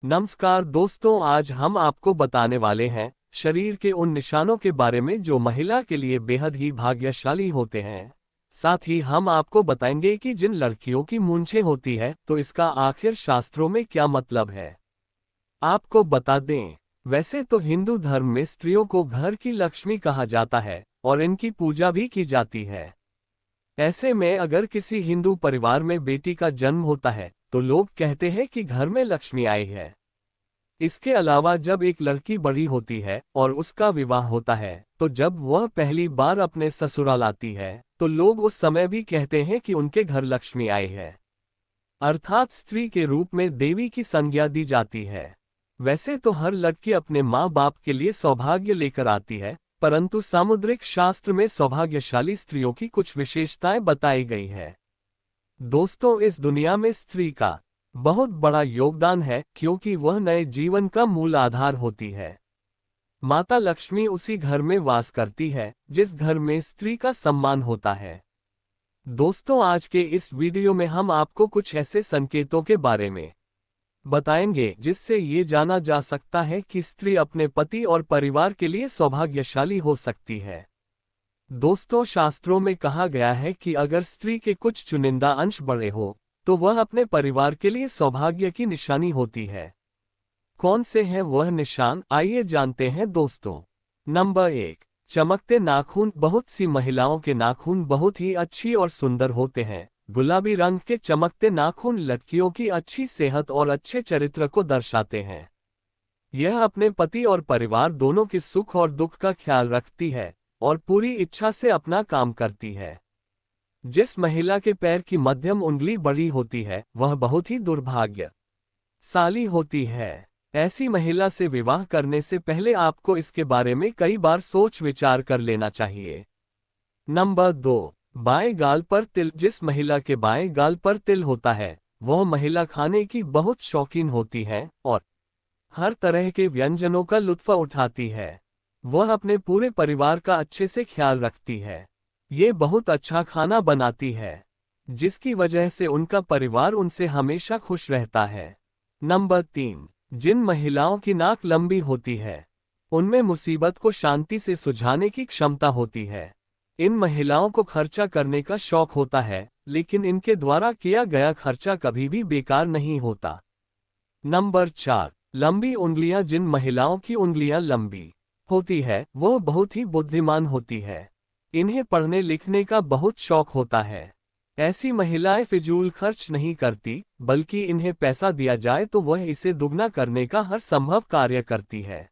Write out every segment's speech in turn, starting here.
नमस्कार दोस्तों, आज हम आपको बताने वाले हैं शरीर के उन निशानों के बारे में जो महिला के लिए बेहद ही भाग्यशाली होते हैं। साथ ही हम आपको बताएंगे कि जिन लड़कियों की मूंछें होती है तो इसका आखिर शास्त्रों में क्या मतलब है। आपको बता दें, वैसे तो हिंदू धर्म में स्त्रियों को घर की लक्ष्मी कहा जाता है और इनकी पूजा भी की जाती है। ऐसे में अगर किसी हिंदू परिवार में बेटी का जन्म होता है तो लोग कहते हैं कि घर में लक्ष्मी आई है। इसके अलावा जब एक लड़की बड़ी होती है और उसका विवाह होता है तो जब वह पहली बार अपने ससुराल आती है तो लोग उस समय भी कहते हैं कि उनके घर लक्ष्मी आई है, अर्थात स्त्री के रूप में देवी की संज्ञा दी जाती है। वैसे तो हर लड़की अपने माँ बाप के लिए सौभाग्य लेकर आती है, परंतु सामुद्रिक शास्त्र में सौभाग्यशाली स्त्रियों की कुछ विशेषताएं बताई गई है। दोस्तों, इस दुनिया में स्त्री का बहुत बड़ा योगदान है क्योंकि वह नए जीवन का मूल आधार होती है। माता लक्ष्मी उसी घर में वास करती है जिस घर में स्त्री का सम्मान होता है। दोस्तों, आज के इस वीडियो में हम आपको कुछ ऐसे संकेतों के बारे में बताएंगे जिससे ये जाना जा सकता है कि स्त्री अपने पति और परिवार के लिए सौभाग्यशाली हो सकती है। दोस्तों, शास्त्रों में कहा गया है कि अगर स्त्री के कुछ चुनिंदा अंश बड़े हो तो वह अपने परिवार के लिए सौभाग्य की निशानी होती है। कौन से हैं वह निशान, आइए जानते हैं दोस्तों। नंबर 1, चमकते नाखून। बहुत सी महिलाओं के नाखून बहुत ही अच्छी और सुंदर होते हैं। गुलाबी रंग के चमकते नाखून लड़कियों की अच्छी सेहत और अच्छे चरित्र को दर्शाते हैं। यह अपने पति और परिवार दोनों के सुख और दुख का ख्याल रखती है और पूरी इच्छा से अपना काम करती है। जिस महिला के पैर की मध्यम उंगली बड़ी होती है वह बहुत ही दुर्भाग्यशाली होती है। ऐसी महिला से विवाह करने से पहले आपको इसके बारे में कई बार सोच विचार कर लेना चाहिए। नंबर 2, बाएं गाल पर तिल। जिस महिला के बाएं गाल पर तिल होता है वह महिला खाने की बहुत शौकीन होती है और हर तरह के व्यंजनों का लुत्फ उठाती है। वह अपने पूरे परिवार का अच्छे से ख्याल रखती है। ये बहुत अच्छा खाना बनाती है जिसकी वजह से उनका परिवार उनसे हमेशा खुश रहता है। नंबर 3, जिन महिलाओं की नाक लंबी होती है उनमें मुसीबत को शांति से सुलझाने की क्षमता होती है। इन महिलाओं को खर्चा करने का शौक होता है, लेकिन इनके द्वारा किया गया खर्चा कभी भी बेकार नहीं होता। नंबर 4, लंबी उंगलियां। जिन महिलाओं की उंगलियां लंबी होती है वह बहुत ही बुद्धिमान होती है। इन्हें पढ़ने लिखने का बहुत शौक होता है। ऐसी महिलाएं फिजूल खर्च नहीं करती, बल्कि इन्हें पैसा दिया जाए तो वह इसे दुगना करने का हर संभव कार्य करती है।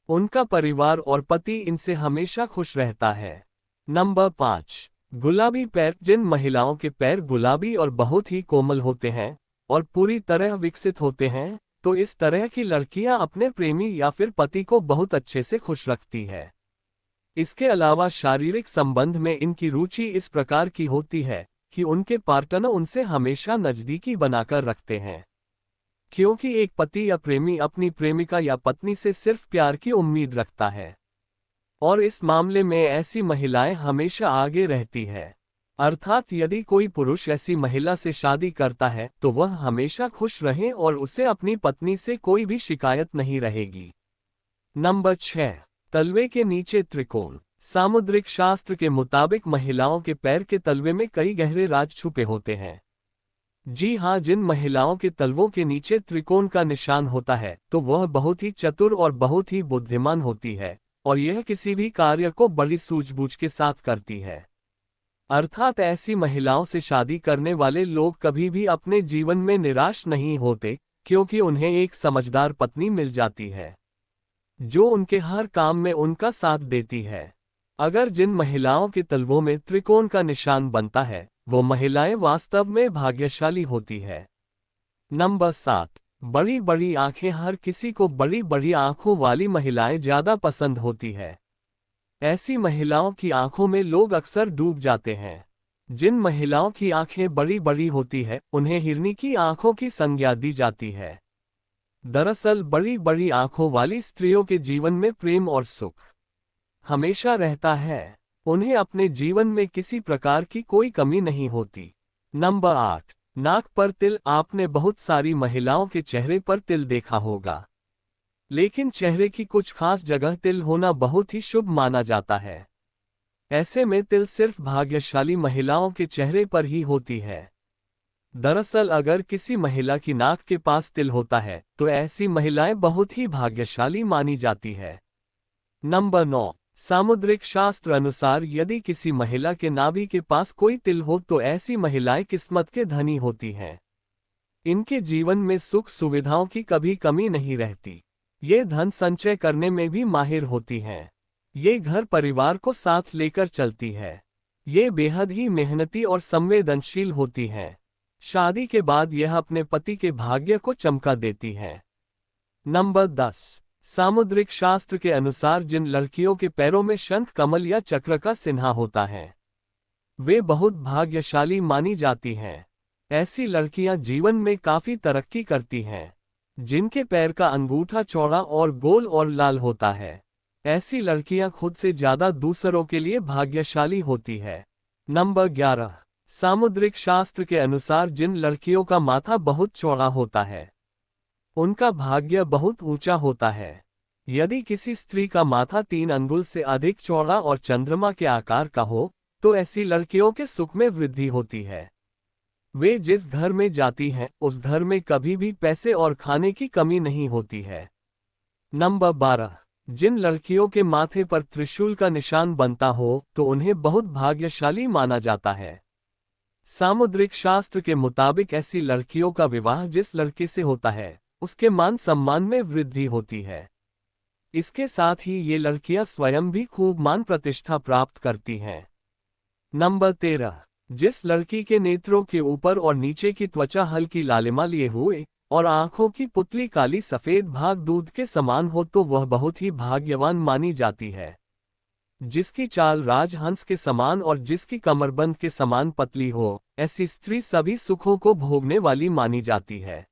उनका परिवार और पति इनसे हमेशा खुश रहता है। नंबर 5, गुलाबी पैर। जिन महिलाओं के पैर गुलाबी और बहुत ही कोमल होते हैं और पूरी तरह विकसित होते हैं तो इस तरह की लड़कियां अपने प्रेमी या फिर पति को बहुत अच्छे से खुश रखती है। इसके अलावा शारीरिक संबंध में इनकी रुचि इस प्रकार की होती है कि उनके पार्टनर उनसे हमेशा नजदीकी बनाकर रखते हैं, क्योंकि एक पति या प्रेमी अपनी प्रेमिका या पत्नी से सिर्फ प्यार की उम्मीद रखता है और इस मामले में ऐसी महिलाएं हमेशा आगे रहती है। अर्थात यदि कोई पुरुष ऐसी महिला से शादी करता है तो वह हमेशा खुश रहे और उसे अपनी पत्नी से कोई भी शिकायत नहीं रहेगी। नंबर 6, तलवे के नीचे त्रिकोण। सामुद्रिक शास्त्र के मुताबिक महिलाओं के पैर के तलवे में कई गहरे राज छुपे होते हैं। जी हाँ, जिन महिलाओं के तलवों के नीचे त्रिकोण का निशान होता है तो वह बहुत ही चतुर और बहुत ही बुद्धिमान होती है और यह किसी भी कार्य को बड़ी सूझबूझ के साथ करती है। अर्थात ऐसी महिलाओं से शादी करने वाले लोग कभी भी अपने जीवन में निराश नहीं होते, क्योंकि उन्हें एक समझदार पत्नी मिल जाती है जो उनके हर काम में उनका साथ देती है। अगर जिन महिलाओं के तलवों में त्रिकोण का निशान बनता है वो महिलाएं वास्तव में भाग्यशाली होती है। नंबर 7, बड़ी बड़ी आंखें। हर किसी को बड़ी बड़ी आंखों वाली महिलाएं ज्यादा पसंद होती है। ऐसी महिलाओं की आंखों में लोग अक्सर डूब जाते हैं। जिन महिलाओं की आंखें बड़ी बड़ी होती है उन्हें हिरनी की आंखों की संज्ञा दी जाती है। दरअसल बड़ी बड़ी आंखों वाली स्त्रियों के जीवन में प्रेम और सुख हमेशा रहता है। उन्हें अपने जीवन में किसी प्रकार की कोई कमी नहीं होती। नंबर 8, नाक पर तिल। आपने बहुत सारी महिलाओं के चेहरे पर तिल देखा होगा, लेकिन चेहरे की कुछ खास जगह तिल होना बहुत ही शुभ माना जाता है। ऐसे में तिल सिर्फ भाग्यशाली महिलाओं के चेहरे पर ही होती है। दरअसल अगर किसी महिला की नाक के पास तिल होता है तो ऐसी महिलाएं बहुत ही भाग्यशाली मानी जाती है। नंबर 9। सामुद्रिक शास्त्र अनुसार यदि किसी महिला के नाभि के पास कोई तिल हो तो ऐसी महिलाएं किस्मत के धनी होती हैं। इनके जीवन में सुख सुविधाओं की कभी कमी नहीं रहती। ये धन संचय करने में भी माहिर होती हैं। ये घर परिवार को साथ लेकर चलती है। ये बेहद ही मेहनती और संवेदनशील होती हैं। शादी के बाद यह अपने पति के भाग्य को चमका देती हैं। नंबर 10। सामुद्रिक शास्त्र के अनुसार जिन लड़कियों के पैरों में शंख कमल या चक्र का चिन्ह होता है वे बहुत भाग्यशाली मानी जाती हैं। ऐसी लड़कियां जीवन में काफी तरक्की करती हैं। जिनके पैर का अंगूठा चौड़ा और गोल और लाल होता है, ऐसी लड़कियां खुद से ज्यादा दूसरों के लिए भाग्यशाली होती है। नंबर 11। सामुद्रिक शास्त्र के अनुसार जिन लड़कियों का माथा बहुत चौड़ा होता है उनका भाग्य बहुत ऊंचा होता है। यदि किसी स्त्री का माथा 3 अंगुल से अधिक चौड़ा और चंद्रमा के आकार का हो तो ऐसी लड़कियों के सुख में वृद्धि होती है। वे जिस घर में जाती हैं उस घर में कभी भी पैसे और खाने की कमी नहीं होती है। नंबर 12। जिन लड़कियों के माथे पर त्रिशूल का निशान बनता हो तो उन्हें बहुत भाग्यशाली माना जाता है। सामुद्रिक शास्त्र के मुताबिक ऐसी लड़कियों का विवाह जिस लड़के से होता है उसके मान सम्मान में वृद्धि होती है। इसके साथ ही ये लड़कियां स्वयं भी खूब मान प्रतिष्ठा प्राप्त करती हैं। नंबर 13। जिस लड़की के नेत्रों के ऊपर और नीचे की त्वचा हल्की लालिमा लिए हुए और आंखों की पुतली काली सफेद भाग दूध के समान हो तो वह बहुत ही भाग्यवान मानी जाती है। जिसकी चाल राजहंस के समान और जिसकी कमरबंद के समान पतली हो, ऐसी स्त्री सभी सुखों को भोगने वाली मानी जाती है।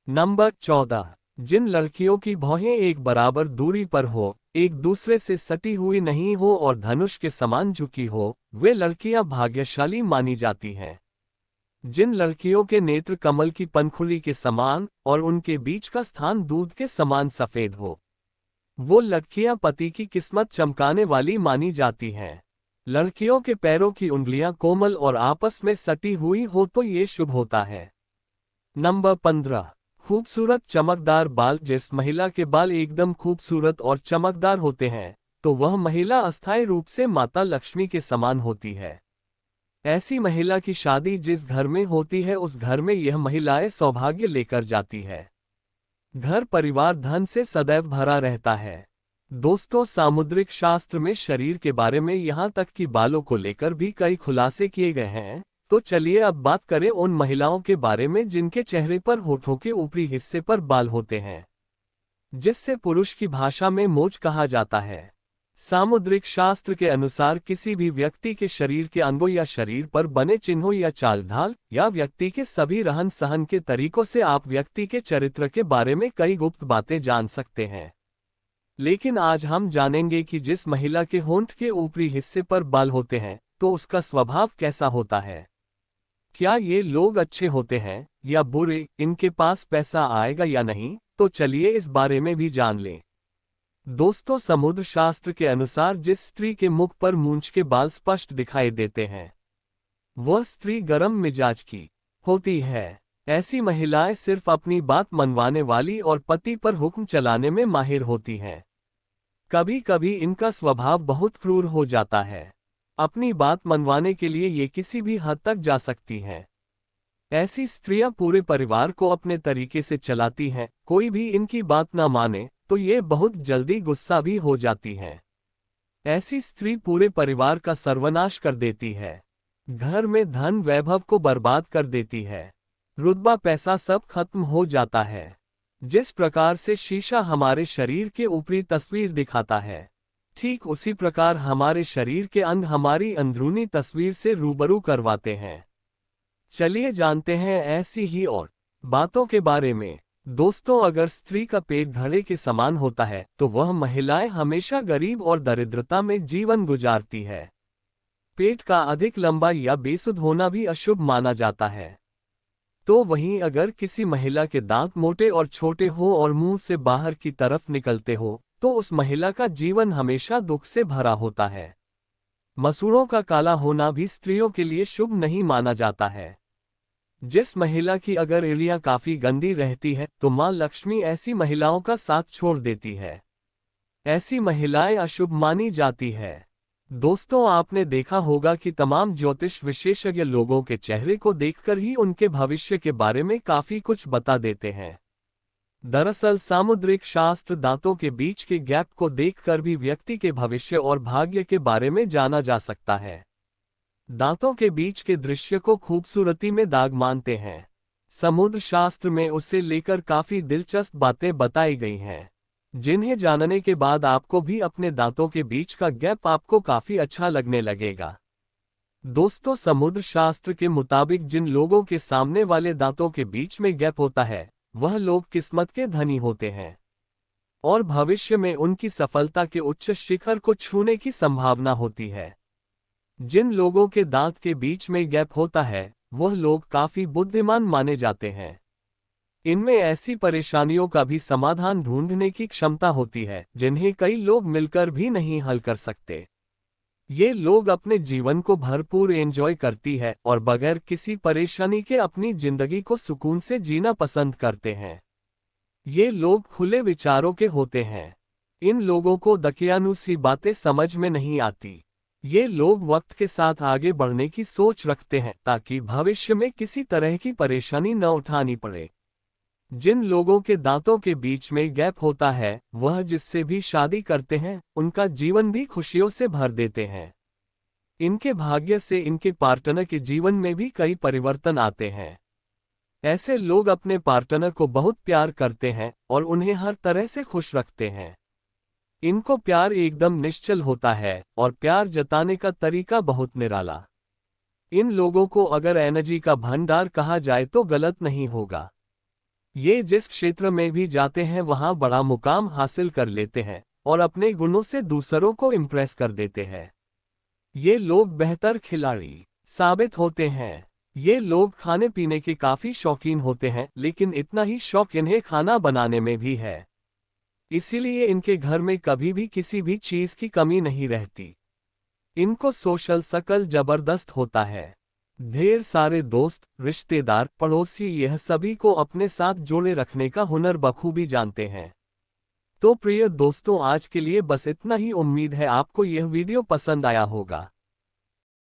नंबर 14। जिन लड़कियों की भौहें एक बराबर दूरी पर हो, एक दूसरे से सटी हुई नहीं हो और धनुष के समान झुकी हो, वे लड़कियां भाग्यशाली मानी जाती हैं। जिन लड़कियों के नेत्र कमल की पंखुड़ी के समान और उनके बीच का स्थान दूध के समान सफेद हो, वो लड़कियां पति की किस्मत चमकाने वाली मानी जाती हैं। लड़कियों के पैरों की उंगलियां कोमल और आपस में सटी हुई हो तो ये शुभ होता है। नंबर 15। खूबसूरत चमकदार बाल। जिस महिला के बाल एकदम खूबसूरत और चमकदार होते हैं तो वह महिला अस्थायी रूप से माता लक्ष्मी के समान होती है। ऐसी महिला की शादी जिस घर में होती है उस घर में यह महिलाएं सौभाग्य लेकर जाती है। घर परिवार धन से सदैव भरा रहता है। दोस्तों, सामुद्रिक शास्त्र में शरीर के बारे में यहाँ तक कि बालों को लेकर भी कई खुलासे किए गए हैं। तो चलिए अब बात करें उन महिलाओं के बारे में जिनके चेहरे पर होठों के ऊपरी हिस्से पर बाल होते हैं, जिससे पुरुष की भाषा में मोच कहा जाता है। सामुद्रिक शास्त्र के अनुसार किसी भी व्यक्ति के शरीर के अंगों या शरीर पर बने चिन्हों या चाल ढाल या व्यक्ति के सभी रहन सहन के तरीकों से आप व्यक्ति के चरित्र के बारे में कई गुप्त बातें जान सकते हैं। लेकिन आज हम जानेंगे कि जिस महिला के होंठ के ऊपरी हिस्से पर बाल होते हैं तो उसका स्वभाव कैसा होता है। क्या ये लोग अच्छे होते हैं या बुरे, इनके पास पैसा आएगा या नहीं, तो चलिए इस बारे में भी जान लें। दोस्तों, समुद्र शास्त्र के अनुसार जिस स्त्री के मुख पर मूंछ के बाल स्पष्ट दिखाई देते हैं वह स्त्री गर्म मिजाज की होती है। ऐसी महिलाएं सिर्फ अपनी बात मनवाने वाली और पति पर हुक्म चलाने में माहिर होती हैं। कभी कभी इनका स्वभाव बहुत क्रूर हो जाता है। अपनी बात मनवाने के लिए ये किसी भी हद तक जा सकती हैं। ऐसी स्त्रियां पूरे परिवार को अपने तरीके से चलाती हैं। कोई भी इनकी बात न माने तो ये बहुत जल्दी गुस्सा भी हो जाती हैं। ऐसी स्त्री पूरे परिवार का सर्वनाश कर देती है। घर में धन वैभव को बर्बाद कर देती है। रुतबा पैसा सब खत्म हो जाता है। जिस प्रकार से शीशा हमारे शरीर के ऊपरी तस्वीर दिखाता है, ठीक उसी प्रकार हमारे शरीर के अंग हमारी अंदरूनी तस्वीर से रूबरू करवाते हैं। चलिए जानते हैं ऐसी ही और बातों के बारे में। दोस्तों, अगर स्त्री का पेट घड़े के समान होता है तो वह महिलाएं हमेशा गरीब और दरिद्रता में जीवन गुजारती है। पेट का अधिक लंबा या बेसुध होना भी अशुभ माना जाता है। तो वहीं अगर किसी महिला के दांत मोटे और छोटे हो और मुंह से बाहर की तरफ निकलते हो, तो उस महिला का जीवन हमेशा दुख से भरा होता है। मसूड़ों का काला होना भी स्त्रियों के लिए शुभ नहीं माना जाता है। जिस महिला की अगर एड़ियां काफी गंदी रहती है, तो मां लक्ष्मी ऐसी महिलाओं का साथ छोड़ देती है। ऐसी महिलाएं अशुभ मानी जाती है। दोस्तों, आपने देखा होगा कि तमाम ज्योतिष विशेषज्ञ लोगों के चेहरे को देखकर ही उनके भविष्य के बारे में काफी कुछ बता देते हैं। दरअसल सामुद्रिक शास्त्र दांतों के बीच के गैप को देखकर भी व्यक्ति के भविष्य और भाग्य के बारे में जाना जा सकता है। दांतों के बीच के दृश्य को खूबसूरती में दाग मानते हैं। समुद्र शास्त्र में उसे लेकर काफी दिलचस्प बातें बताई गई हैं, जिन्हें जानने के बाद आपको भी अपने दांतों के बीच का गैप आपको काफी अच्छा लगने लगेगा। दोस्तों, समुद्र शास्त्र के मुताबिक जिन लोगों के सामने वाले दांतों के बीच में गैप होता है, वह लोग किस्मत के धनी होते हैं और भविष्य में उनकी सफलता के उच्च शिखर को छूने की संभावना होती है। जिन लोगों के दांत के बीच में गैप होता है, वह लोग काफी बुद्धिमान माने जाते हैं। इनमें ऐसी परेशानियों का भी समाधान ढूंढने की क्षमता होती है, जिन्हें कई लोग मिलकर भी नहीं हल कर सकते। ये लोग अपने जीवन को भरपूर एंजॉय करती है और बगैर किसी परेशानी के अपनी जिंदगी को सुकून से जीना पसंद करते हैं। ये लोग खुले विचारों के होते हैं। इन लोगों को दकियानुसी बातें समझ में नहीं आती। ये लोग वक्त के साथ आगे बढ़ने की सोच रखते हैं ताकि भविष्य में किसी तरह की परेशानी न उठानी पड़े। जिन लोगों के दांतों के बीच में गैप होता है, वह जिससे भी शादी करते हैं, उनका जीवन भी खुशियों से भर देते हैं। इनके भाग्य से इनके पार्टनर के जीवन में भी कई परिवर्तन आते हैं। ऐसे लोग अपने पार्टनर को बहुत प्यार करते हैं और उन्हें हर तरह से खुश रखते हैं। इनको प्यार एकदम निश्चल होता है और प्यार जताने का तरीका बहुत निराला। इन लोगों को अगर एनर्जी का भंडार कहा जाए तो गलत नहीं होगा। ये जिस क्षेत्र में भी जाते हैं वहां बड़ा मुकाम हासिल कर लेते हैं और अपने गुणों से दूसरों को इम्प्रेस कर देते हैं। ये लोग बेहतर खिलाड़ी साबित होते हैं। ये लोग खाने पीने के काफी शौकीन होते हैं, लेकिन इतना ही शौक इन्हें खाना बनाने में भी है। इसीलिए इनके घर में कभी भी किसी भी चीज की कमी नहीं रहती। इनको सोशल सर्कल जबरदस्त होता है। ढेर सारे दोस्त, रिश्तेदार, पड़ोसी यह सभी को अपने साथ जोड़े रखने का हुनर बखूबी जानते हैं। तो प्रिय दोस्तों, आज के लिए बस इतना ही। उम्मीद है आपको यह वीडियो पसंद आया होगा।